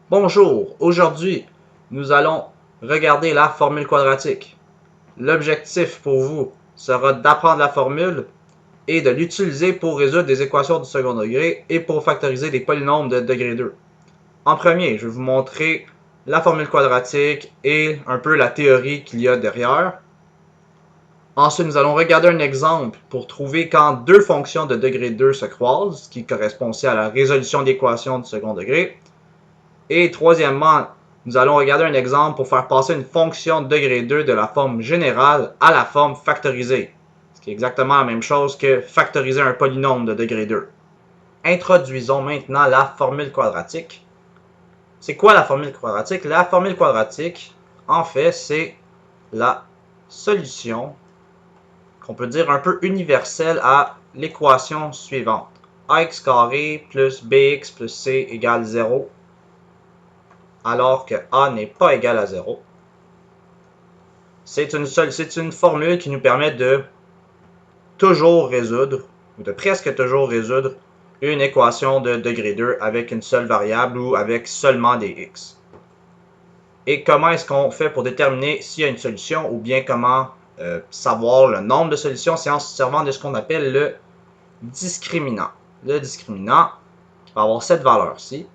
Bonjour, aujourd'hui, nous allons regarder la formule quadratique. L'objectif pour vous sera d'apprendre la formule et de l'utiliser pour résoudre des équations du second degré et pour factoriser des polynômes de degré 2. En premier, je vais vous montrer la formule quadratique et un peu la théorie qu'il y a derrière. Ensuite, nous allons regarder un exemple pour trouver quand deux fonctions de degré 2 se croisent, ce qui correspond aussi à la résolution d'équations du second degré. Et troisièmement, nous allons regarder un exemple pour faire passer une fonction de degré 2 de la forme générale à la forme factorisée, ce qui est exactement la même chose que factoriser un polynôme de degré 2. Introduisons maintenant la formule quadratique. C'est quoi la formule quadratique? La formule quadratique, en fait, c'est la solution qu'on peut dire un peu universelle à l'équation suivante. Ax carré plus bx plus c égale 0, alors que a n'est pas égal à 0. C'est une formule qui nous permet de toujours résoudre, ou de presque toujours résoudre, une équation de degré 2 avec une seule variable ou avec seulement des x. Et comment est-ce qu'on fait pour déterminer s'il y a une solution ou bien comment savoir le nombre de solutions? C'est en se servant de ce qu'on appelle le discriminant. Le discriminant qui va avoir cette valeur-ci.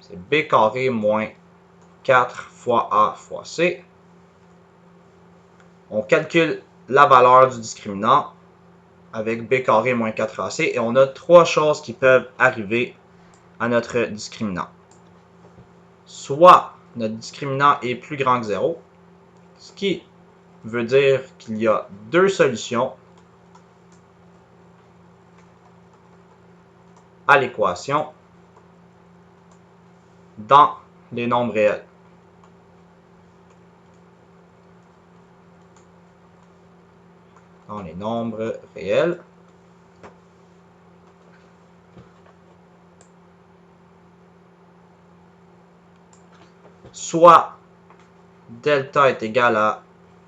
C'est b carré moins 4 fois a fois c. On calcule la valeur du discriminant avec b carré moins 4ac et on a trois choses qui peuvent arriver à notre discriminant. Soit notre discriminant est plus grand que 0, ce qui veut dire qu'il y a deux solutions à l'équation dans les nombres réels. Dans les nombres réels. Soit delta est égal à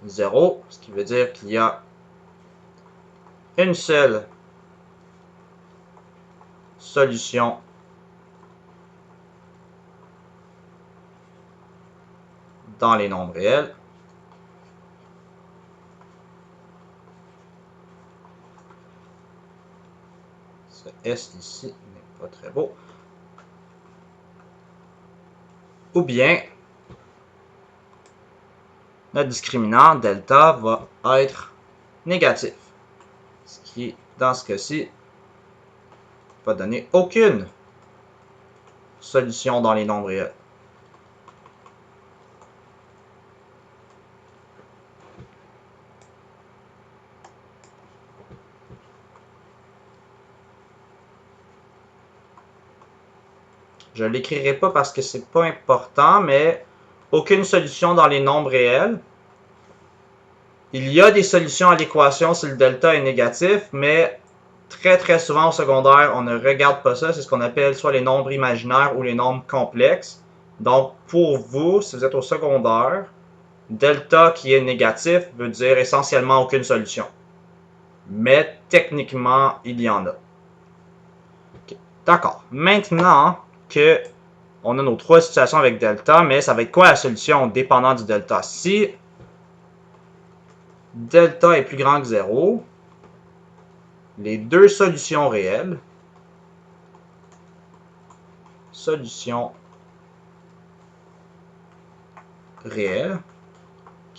0, ce qui veut dire qu'il y a une seule solution dans les nombres réels. Ce S ici n'est pas très beau. Ou bien, notre discriminant delta va être négatif. Ce qui, dans ce cas-ci, va donner aucune solution dans les nombres réels. Je ne l'écrirai pas parce que c'est pas important, mais aucune solution dans les nombres réels. Il y a des solutions à l'équation si le delta est négatif, mais très souvent au secondaire, on ne regarde pas ça. C'est ce qu'on appelle soit les nombres imaginaires ou les nombres complexes. Donc, pour vous, si vous êtes au secondaire, delta qui est négatif veut dire essentiellement aucune solution. Mais techniquement, il y en a. Okay. D'accord. Maintenant que on a nos trois situations avec delta, mais ça va être quoi la solution dépendant du delta? Si delta est plus grand que 0, les deux solutions réelles, qui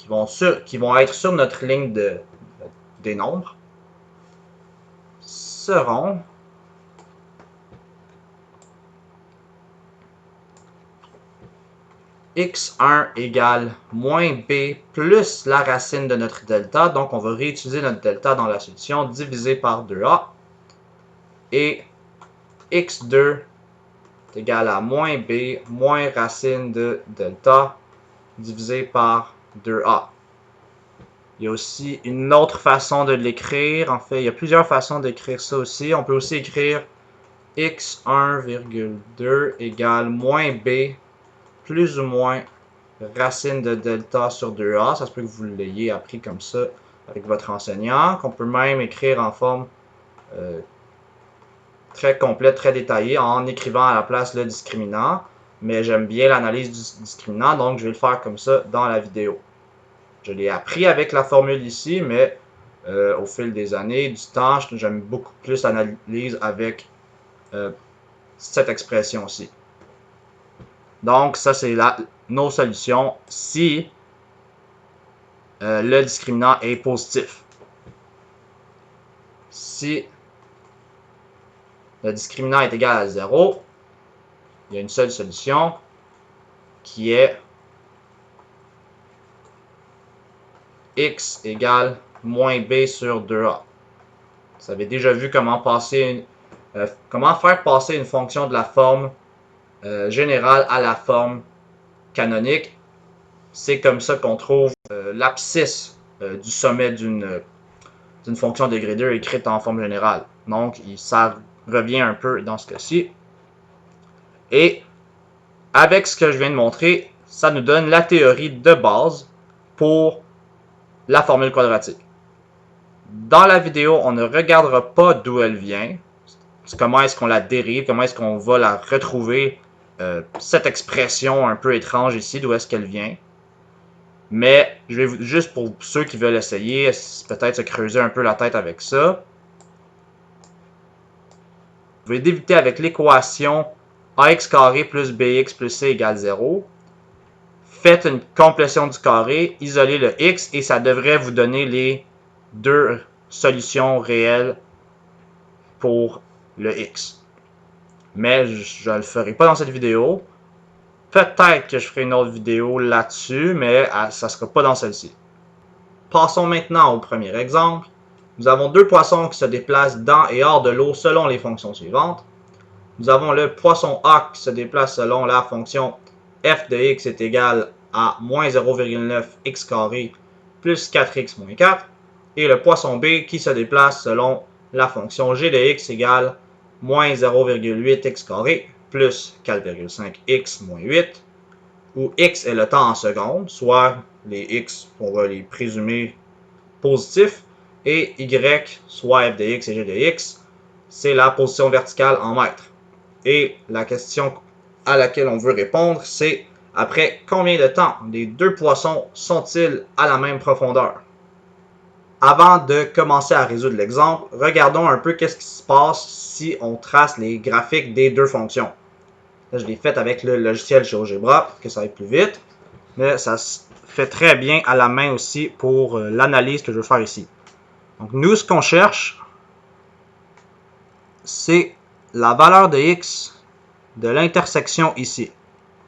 vont être sur notre ligne des nombres, seront x1 égale moins b plus la racine de notre delta. Donc, on va réutiliser notre delta dans la solution divisé par 2a. Et x2 est égal à moins b moins racine de delta divisé par 2a. Il y a aussi une autre façon de l'écrire. En fait, il y a plusieurs façons d'écrire ça aussi. On peut aussi écrire x1,2 égale moins b plus ou moins racine de delta sur 2a. Ça se peut que vous l'ayez appris comme ça avec votre enseignant. Qu'on peut même écrire en forme très complète, très détaillée, en écrivant à la place le discriminant. mais j'aime bien l'analyse du discriminant, donc je vais le faire comme ça dans la vidéo. Je l'ai appris avec la formule ici, mais au fil des années, du temps, j'aime beaucoup plus l'analyse avec cette expression-ci. Donc, ça, c'est nos solutions si le discriminant est positif. Si le discriminant est égal à 0, il y a une seule solution qui est x égale moins b sur 2a. Vous avez déjà vu comment faire passer une fonction de la forme générale à la forme canonique. C'est comme ça qu'on trouve l'abscisse du sommet d'une fonction de degré 2 écrite en forme générale. Donc, ça revient un peu dans ce cas-ci. Et avec ce que je viens de montrer, ça nous donne la théorie de base pour la formule quadratique. Dans la vidéo, on ne regardera pas d'où elle vient, comment est-ce qu'on la dérive, comment est-ce qu'on va la retrouver, cette expression un peu étrange ici, d'où est-ce qu'elle vient. Mais je vais juste pour ceux qui veulent essayer, peut-être se creuser un peu la tête avec ça. Vous pouvez débuter avec l'équation ax carré plus bx plus c égale 0. Faites une complétion du carré, isolez le x et ça devrait vous donner les deux solutions réelles pour le x. Mais je ne le ferai pas dans cette vidéo. Peut-être que je ferai une autre vidéo là-dessus, mais ça ne sera pas dans celle-ci. Passons maintenant au premier exemple. Nous avons deux poissons qui se déplacent dans et hors de l'eau selon les fonctions suivantes. Nous avons le poisson A qui se déplace selon la fonction f de x est égal à moins 0,9 x carré plus 4x moins 4. Et le poisson B qui se déplace selon la fonction g de x égale moins 0,8 x carré plus 4,5 x moins 8, où x est le temps en secondes, soit les x, on va les présumer positifs, et y, soit f de x et g de x, c'est la position verticale en mètres. Et la question à laquelle on veut répondre, c'est après combien de temps les deux poissons sont-ils à la même profondeur? Avant de commencer à résoudre l'exemple, regardons un peu qu'est-ce qui se passe si on trace les graphiques des deux fonctions. Là, je l'ai fait avec le logiciel GeoGebra pour que ça aille plus vite, mais ça se fait très bien à la main aussi pour l'analyse que je veux faire ici. Donc nous, ce qu'on cherche, c'est la valeur de x de l'intersection ici.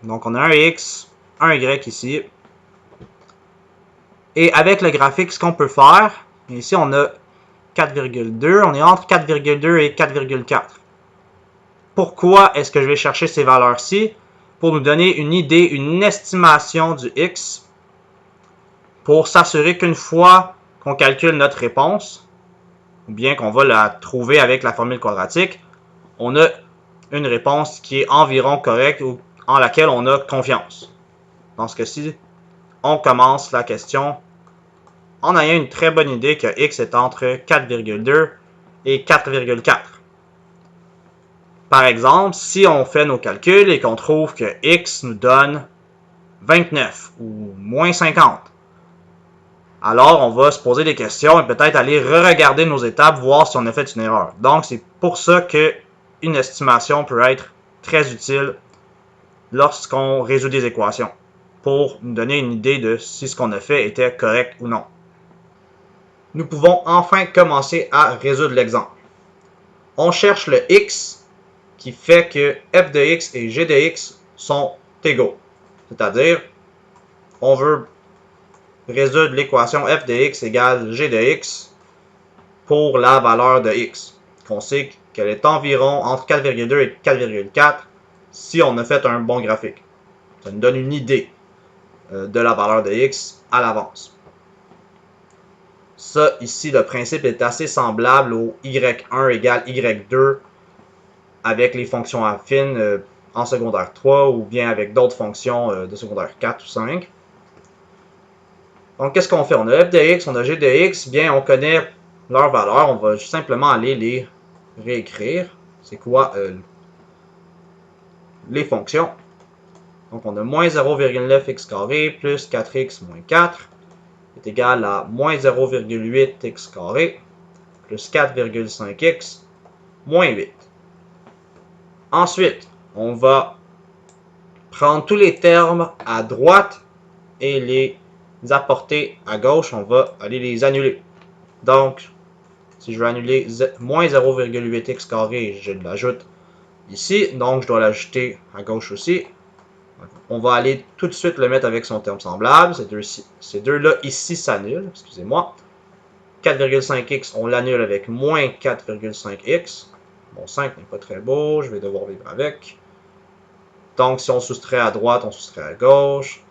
Donc on a un x, un y ici. Et avec le graphique, ce qu'on peut faire, ici on a 4,2, on est entre 4,2 et 4,4. Pourquoi est-ce que je vais chercher ces valeurs-ci? Pour nous donner une idée, une estimation du x, pour s'assurer qu'une fois qu'on calcule notre réponse, ou bien qu'on va la trouver avec la formule quadratique, on a une réponse qui est environ correcte ou en laquelle on a confiance. Dans ce cas-ci, on commence la question en ayant une très bonne idée que x est entre 4,2 et 4,4. Par exemple, si on fait nos calculs et qu'on trouve que x nous donne 29 ou moins 50, alors on va se poser des questions et peut-être aller re-regarder nos étapes, voir si on a fait une erreur. Donc c'est pour ça qu'une estimation peut être très utile lorsqu'on résout des équations, pour nous donner une idée de si ce qu'on a fait était correct ou non. Nous pouvons enfin commencer à résoudre l'exemple. On cherche le x qui fait que f de x et g de x sont égaux. C'est-à-dire, on veut résoudre l'équation f de x égale g de x pour la valeur de x, qu'on sait qu'elle est environ entre 4,2 et 4,4 si on a fait un bon graphique. Ça nous donne une idée de la valeur de x à l'avance. Ça, ici, le principe est assez semblable au y1 égale y2 avec les fonctions affines en secondaire 3 ou bien avec d'autres fonctions de secondaire 4 ou 5. Donc, qu'est-ce qu'on fait? On a f de x, on a g de x. Bien, on connaît leurs valeurs. On va simplement aller les réécrire. C'est quoi les fonctions? Donc on a moins 0,9x carré plus 4x moins 4 est égal à moins 0,8x carré plus 4,5x moins 8. Ensuite, on va prendre tous les termes à droite et les apporter à gauche. On va aller les annuler. Donc, si je veux annuler moins 0,8x carré, je l'ajoute ici. Donc, je dois l'ajouter à gauche aussi. On va aller tout de suite le mettre avec son terme semblable. Ces deux-là ici s'annulent. Excusez-moi. 4,5x, on l'annule avec moins 4,5x. Bon, 5 n'est pas très beau. Je vais devoir vivre avec. Donc, si on soustrait à droite, on soustrait à gauche.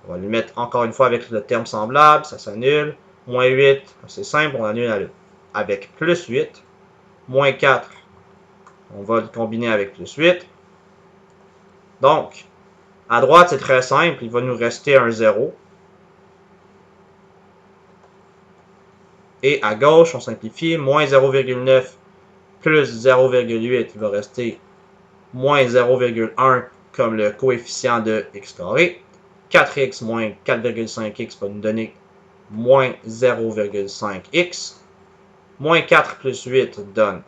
On va lui mettre encore une fois avec le terme semblable. Ça s'annule. Moins 8, c'est simple. On annule avec plus 8. Moins 4, on va le combiner avec plus 8. Donc, à droite, c'est très simple. Il va nous rester un 0. Et à gauche, on simplifie. Moins 0,9 plus 0,8, il va rester moins 0,1 comme le coefficient de x carré. 4x moins 4,5x va nous donner moins 0,5x. Moins 4 plus 8 donne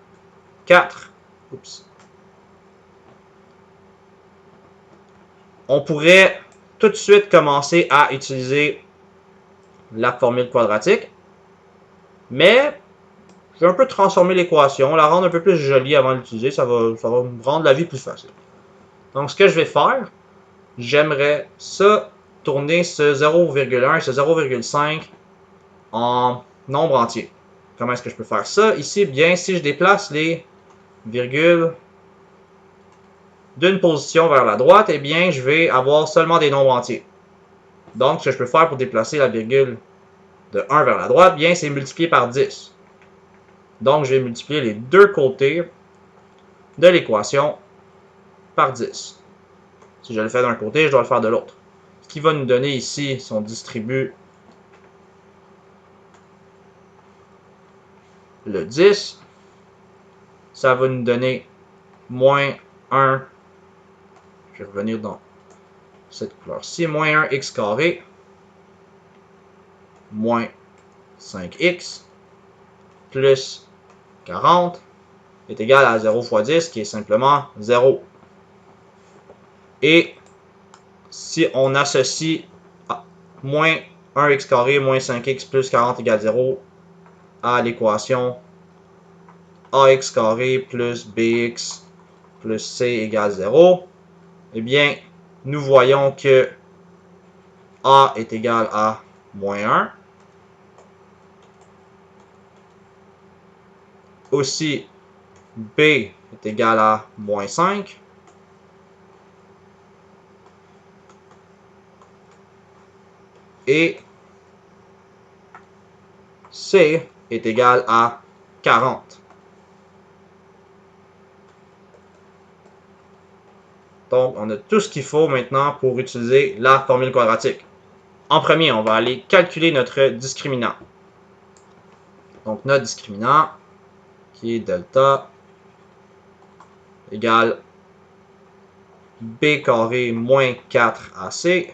4. Oups. On pourrait tout de suite commencer à utiliser la formule quadratique. Mais je vais un peu transformer l'équation, la rendre un peu plus jolie avant de l'utiliser. Ça va me rendre la vie plus facile. Donc, ce que je vais faire, j'aimerais ça tourner ce 0,1 et ce 0,5 en nombre entier. Comment est-ce que je peux faire ça? Ici, bien, si je déplace les virgules d'une position vers la droite, eh bien, je vais avoir seulement des nombres entiers. Donc, ce que je peux faire pour déplacer la virgule de 1 vers la droite, bien, c'est multiplier par 10. Donc, je vais multiplier les deux côtés de l'équation par 10. Si je le fais d'un côté, je dois le faire de l'autre. Ce qui va nous donner ici, si on distribue le 10, ça va nous donner moins 1. Je vais revenir dans cette couleur-ci. Moins 1x carré moins 5x plus 40 est égal à 0 fois 10, qui est simplement 0. Et si on associe moins 1x carré moins 5x plus 40 égale 0 à l'équation ax carré plus bx plus c égale 0, eh bien, nous voyons que a est égal à moins 1. Aussi, b est égal à moins 5. Et c est égal à 40. Donc, on a tout ce qu'il faut maintenant pour utiliser la formule quadratique. En premier, on va aller calculer notre discriminant. Donc, notre discriminant, qui est delta, égale b carré moins 4ac,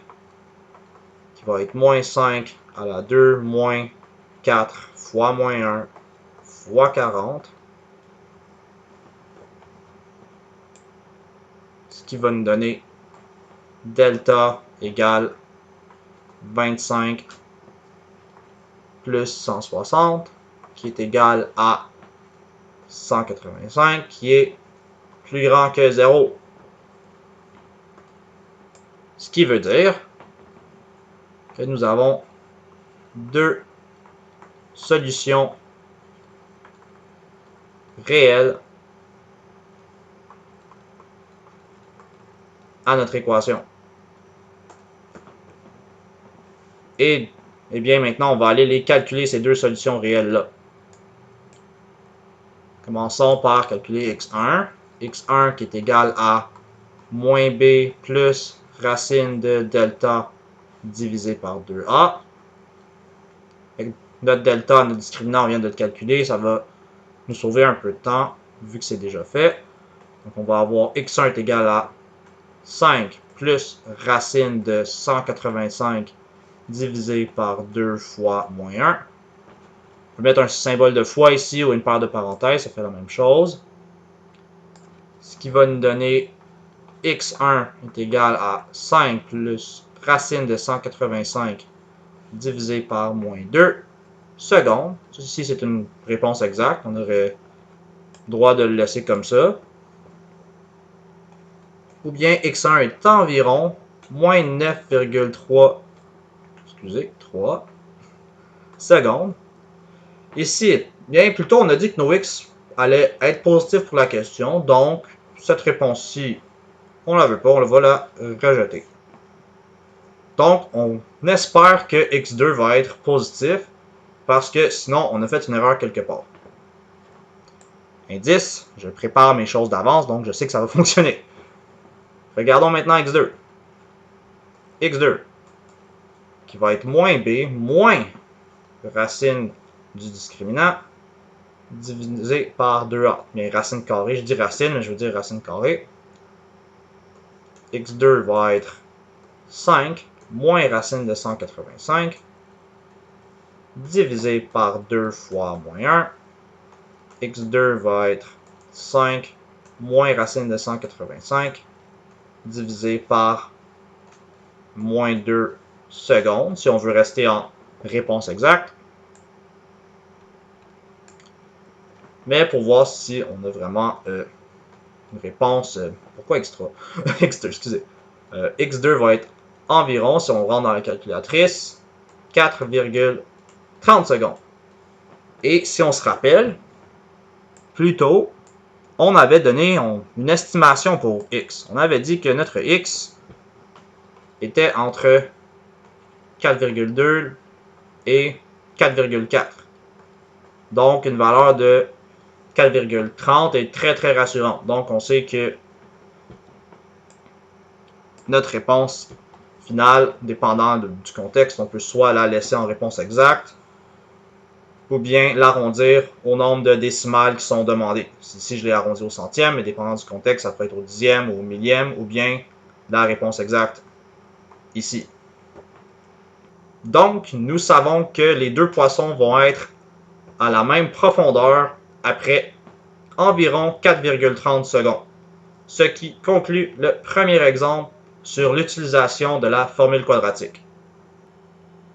qui va être moins 5 à la 2 moins 4 fois moins 1 fois 40. Ce qui va nous donner delta égale 25 plus 160, qui est égal à 185, qui est plus grand que 0. Ce qui veut dire que nous avons deux solutions réelles à notre équation. Et bien maintenant, on va aller les calculer, ces deux solutions réelles-là. Commençons par calculer x1. x1 qui est égal à moins b plus racine de delta divisé par 2a. Notre delta, notre discriminant, on vient de le calculer. Ça va nous sauver un peu de temps, vu que c'est déjà fait. Donc, on va avoir x1 est égal à 5 plus racine de 185 divisé par 2 fois moins 1. On peut mettre un symbole de fois ici ou une paire de parenthèses, ça fait la même chose. Ce qui va nous donner x1 est égal à 5 plus racine de 185 divisé par moins 2 secondes. Ici, c'est une réponse exacte. On aurait droit de le laisser comme ça. Ou bien x1 est environ moins 9,3 3 secondes. Ici, bien plutôt, on a dit que nos x allaient être positifs pour la question. Donc, cette réponse-ci, on ne la veut pas, on va la rejeter. Donc, on espère que x2 va être positif parce que sinon, on a fait une erreur quelque part. Indice, je prépare mes choses d'avance, donc je sais que ça va fonctionner. Regardons maintenant x2. x2, qui va être moins b, moins racine du discriminant, divisé par 2a. Bien, racine carrée, je dis racine, mais je veux dire racine carrée. x2 va être 5 moins racine de 185 divisé par 2 fois moins 1. x2 va être 5 moins racine de 185 divisé par moins 2 secondes, si on veut rester en réponse exacte. Mais pour voir si on a vraiment une réponse... pourquoi x3? x2, excusez. x2 va être environ, si on rentre dans la calculatrice, 4,30 secondes. Et si on se rappelle, plus tôt, on avait donné une estimation pour x. On avait dit que notre x était entre 4,2 et 4,4. Donc, une valeur de 4,30 est très très rassurante. Donc, on sait que notre réponse finale, dépendant du contexte, on peut soit la laisser en réponse exacte ou bien l'arrondir au nombre de décimales qui sont demandées. Ici, je l'ai arrondi au centième, mais dépendant du contexte, ça peut être au dixième ou au millième, ou bien la réponse exacte ici. Donc, nous savons que les deux poissons vont être à la même profondeur après environ 4,30 secondes. Ce qui conclut le premier exemple sur l'utilisation de la formule quadratique.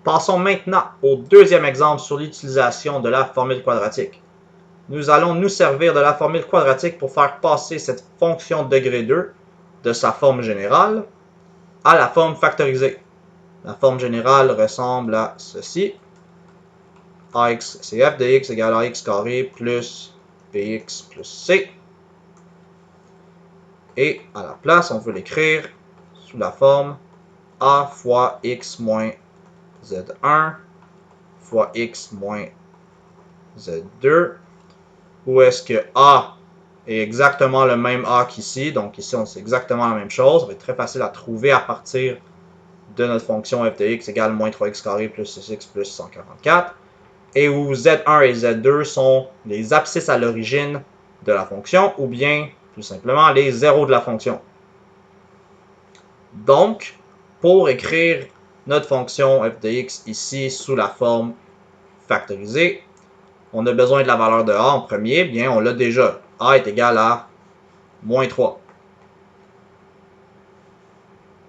Passons maintenant au deuxième exemple sur l'utilisation de la formule quadratique. Nous allons nous servir de la formule quadratique pour faire passer cette fonction de degré 2 de sa forme générale à la forme factorisée. La forme générale ressemble à ceci. ax, c'est f de x égale ax carré plus bx plus c. Et à la place, on veut l'écrire sous la forme a fois x moins z1 fois x moins z2, où est-ce que a est exactement le même a qu'ici, donc ici on sait exactement la même chose, ça va être très facile à trouver à partir de notre fonction f de x égale moins 3x carré plus 6x plus 144, et où z1 et z2 sont les abscisses à l'origine de la fonction, ou bien tout simplement les zéros de la fonction. Donc, pour écrire notre fonction f de x ici sous la forme factorisée, on a besoin de la valeur de a en premier. Bien, on l'a déjà. A est égal à moins 3.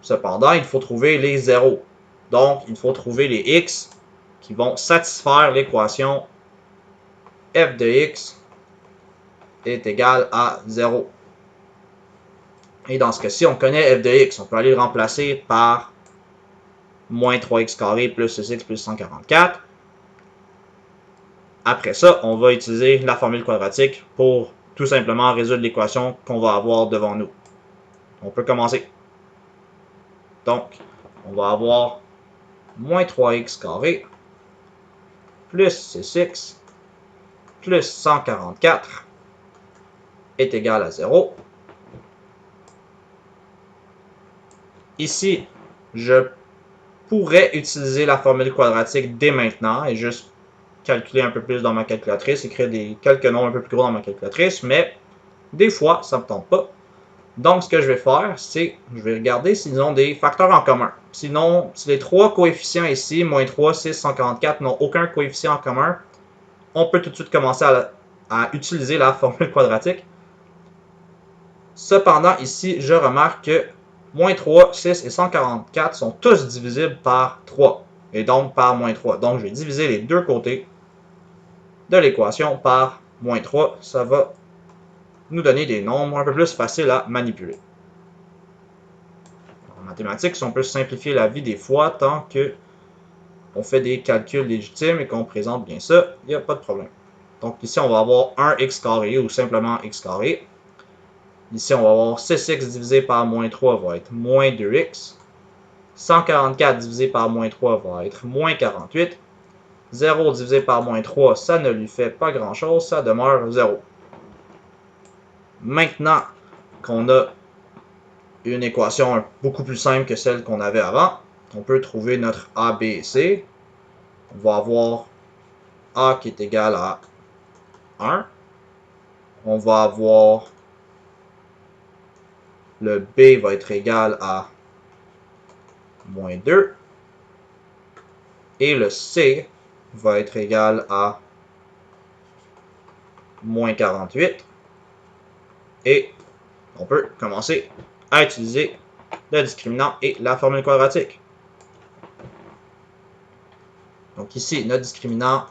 Cependant, il faut trouver les zéros. Donc, il faut trouver les x qui vont satisfaire l'équation f de x est égal à 0. Et dans ce cas-ci, on connaît f de x. On peut aller le remplacer par moins 3x carré plus 6x plus 144. Après ça, on va utiliser la formule quadratique pour tout simplement résoudre l'équation qu'on va avoir devant nous. On peut commencer. Donc, on va avoir moins 3x carré plus 6x plus 144 est égal à 0. Ici, je pourrais utiliser la formule quadratique dès maintenant et juste calculer un peu plus dans ma calculatrice, écrire quelques nombres un peu plus gros dans ma calculatrice, mais des fois, ça ne me tente pas. Donc, ce que je vais faire, c'est je vais regarder s'ils ont des facteurs en commun. Sinon, si les trois coefficients ici, moins 3, 6, 144, n'ont aucun coefficient en commun, on peut tout de suite commencer à utiliser la formule quadratique. Cependant, ici, je remarque que moins 3, 6 et 144 sont tous divisibles par 3, et donc par moins 3. Donc, je vais diviser les deux côtés de l'équation par moins 3. Ça va nous donner des nombres un peu plus faciles à manipuler. En mathématiques, si on peut simplifier la vie des fois, tant qu'on fait des calculs légitimes et qu'on présente bien ça, il n'y a pas de problème. Donc ici, on va avoir 1x carré ou simplement x carré. Ici, on va avoir 6x divisé par moins 3 va être moins 2x. 144 divisé par moins 3 va être moins 48. 0 divisé par moins 3, ça ne lui fait pas grand-chose, ça demeure 0. Maintenant qu'on a une équation beaucoup plus simple que celle qu'on avait avant, on peut trouver notre A, B et C. On va avoir A qui est égal à 1. On va avoir le B va être égal à moins 2. Et le C va être égal à moins 48. Et on peut commencer à utiliser le discriminant et la formule quadratique. Donc ici, notre discriminant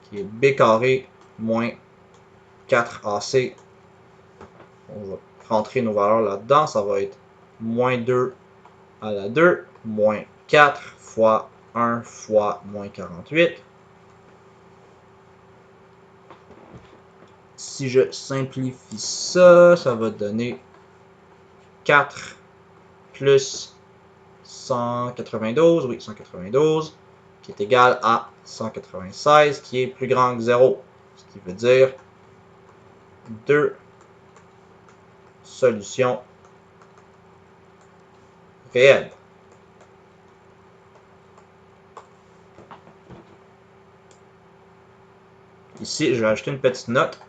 qui est B carré moins 4AC. On va rentrer nos valeurs là-dedans. Ça va être moins 2 à la 2, moins 4 fois 1 fois moins 48. Si je simplifie ça, ça va donner 4 plus 192, oui, 192, qui est égal à 196, qui est plus grand que 0. Ce qui veut dire 2 solutions réelles. Ici, je vais ajouter une petite note.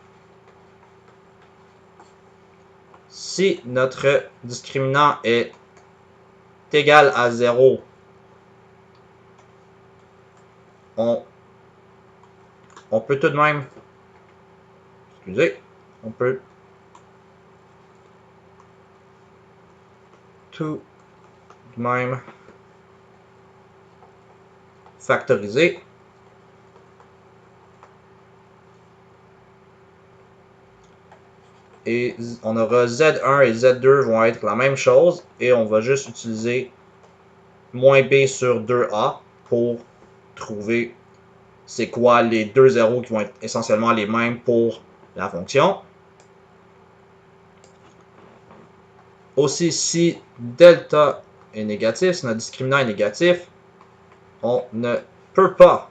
Si notre discriminant est égal à 0, on peut tout de même, on peut tout de même factoriser. Et on aura Z1 et Z2 vont être la même chose. Et on va juste utiliser moins B sur 2A pour trouver c'est quoi les deux zéros qui vont être essentiellement les mêmes pour la fonction. Aussi, si delta est négatif, si notre discriminant est négatif, on ne peut pas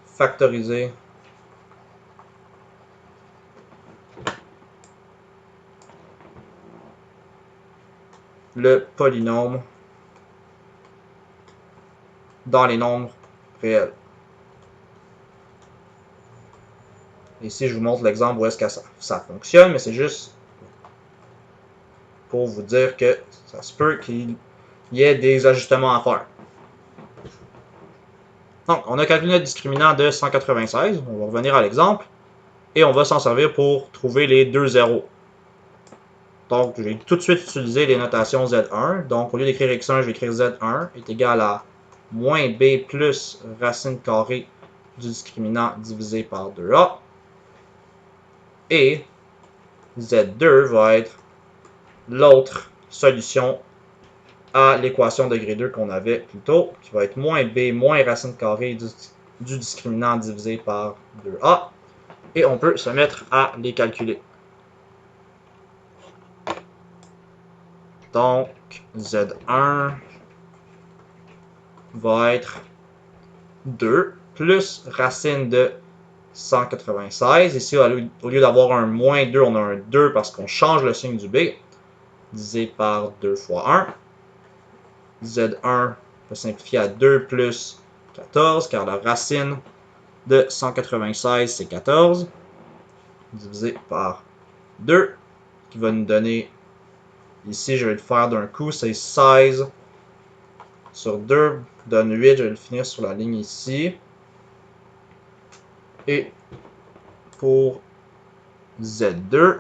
factoriser le polynôme dans les nombres réels. Ici, je vous montre l'exemple où est-ce que ça fonctionne, mais c'est juste pour vous dire que ça se peut qu'il y ait des ajustements à faire. Donc, on a calculé notre discriminant de 196. On va revenir à l'exemple. Et on va s'en servir pour trouver les deux zéros. Donc, je vais tout de suite utiliser les notations Z1. Donc, au lieu d'écrire X1, je vais écrire Z1 est égal à moins B plus racine carrée du discriminant divisé par 2A. Et Z2 va être l'autre solution à l'équation degré 2 qu'on avait plus tôt, qui va être moins B moins racine carrée du discriminant divisé par 2A. Et on peut se mettre à les calculer. Donc, Z1 va être 2 plus racine de 196. Ici, au lieu d'avoir un moins 2, on a un 2 parce qu'on change le signe du B, divisé par 2 fois 1. Z1 va simplifier à 2 plus 14, car la racine de 196, c'est 14, divisé par 2. qui va nous donner, ici je vais le faire d'un coup, c'est 16 sur 2 donne 8, je vais le finir sur la ligne ici. Et pour Z2,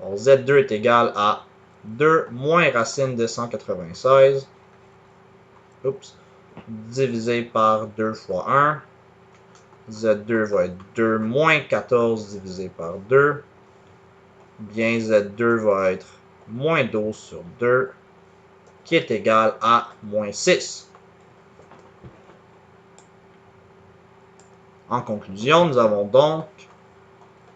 bon, Z2 est égal à 2 moins racine de 196, oups, divisé par 2 fois 1. Z2 va être 2 moins 14 divisé par 2. Bien, Z2 va être moins 12 sur 2, qui est égal à moins 6. En conclusion, nous avons donc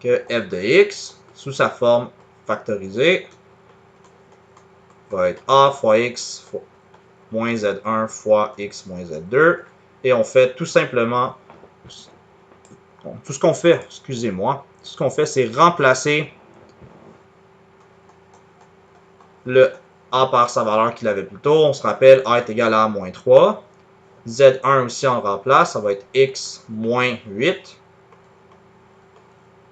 que f de x, sous sa forme factorisée, va être a fois x moins z1 fois x moins z2. Et on fait tout simplement, tout ce qu'on fait, excusez-moi, tout ce qu'on fait, c'est remplacer le a par sa valeur qu'il avait plus tôt. On se rappelle, a est égal à moins 3. Z1 aussi on remplace, ça va être x moins 8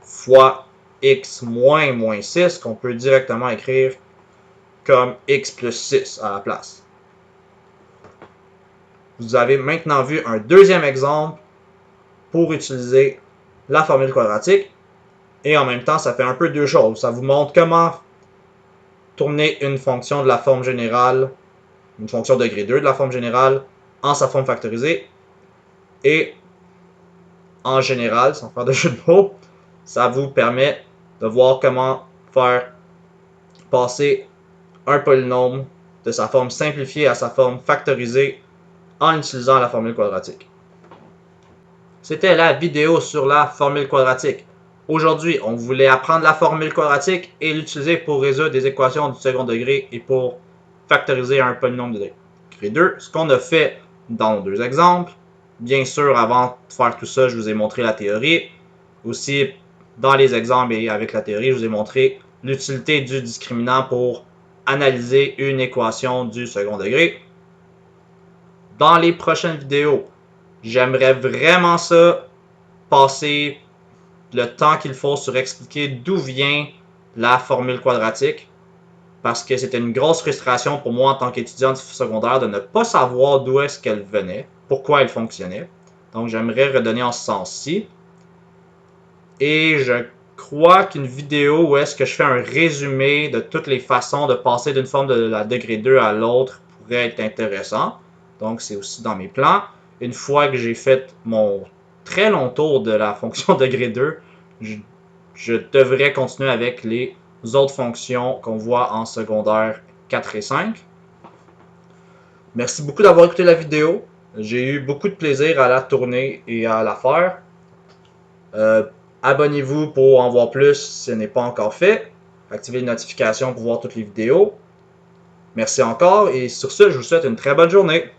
fois x moins 6, qu'on peut directement écrire comme x plus 6 à la place. Vous avez maintenant vu un deuxième exemple pour utiliser la formule quadratique. Et en même temps, ça fait un peu deux choses. Ça vous montre comment tourner une fonction de la forme générale, une fonction degré 2 de la forme générale, en sa forme factorisée. Et en général, sans faire de jeu de mots, ça vous permet de voir comment faire passer un polynôme de sa forme simplifiée à sa forme factorisée en utilisant la formule quadratique. C'était la vidéo sur la formule quadratique. Aujourd'hui, on voulait apprendre la formule quadratique et l'utiliser pour résoudre des équations du second degré et pour factoriser un polynôme de degré 2. Ce qu'on a fait dans nos deux exemples. Bien sûr, avant de faire tout ça, je vous ai montré la théorie. Aussi, dans les exemples et avec la théorie, je vous ai montré l'utilité du discriminant pour analyser une équation du second degré. Dans les prochaines vidéos, j'aimerais vraiment ça, passer le temps qu'il faut sur expliquer d'où vient la formule quadratique, parce que c'était une grosse frustration pour moi en tant qu'étudiant secondaire de ne pas savoir d'où est-ce qu'elle venait, pourquoi elle fonctionnait. Donc j'aimerais redonner en ce sens-ci. Et je crois qu'une vidéo où est-ce que je fais un résumé de toutes les façons de passer d'une forme de la degré 2 à l'autre pourrait être intéressant. Donc c'est aussi dans mes plans. Une fois que j'ai fait mon très long tour de la fonction degré 2, je devrais continuer avec les autres fonctions qu'on voit en secondaire 4 et 5. Merci beaucoup d'avoir écouté la vidéo. J'ai eu beaucoup de plaisir à la tourner et à la faire. Abonnez-vous pour en voir plus si ce n'est pas encore fait. Activez les notifications pour voir toutes les vidéos. Merci encore et sur ce, je vous souhaite une très bonne journée.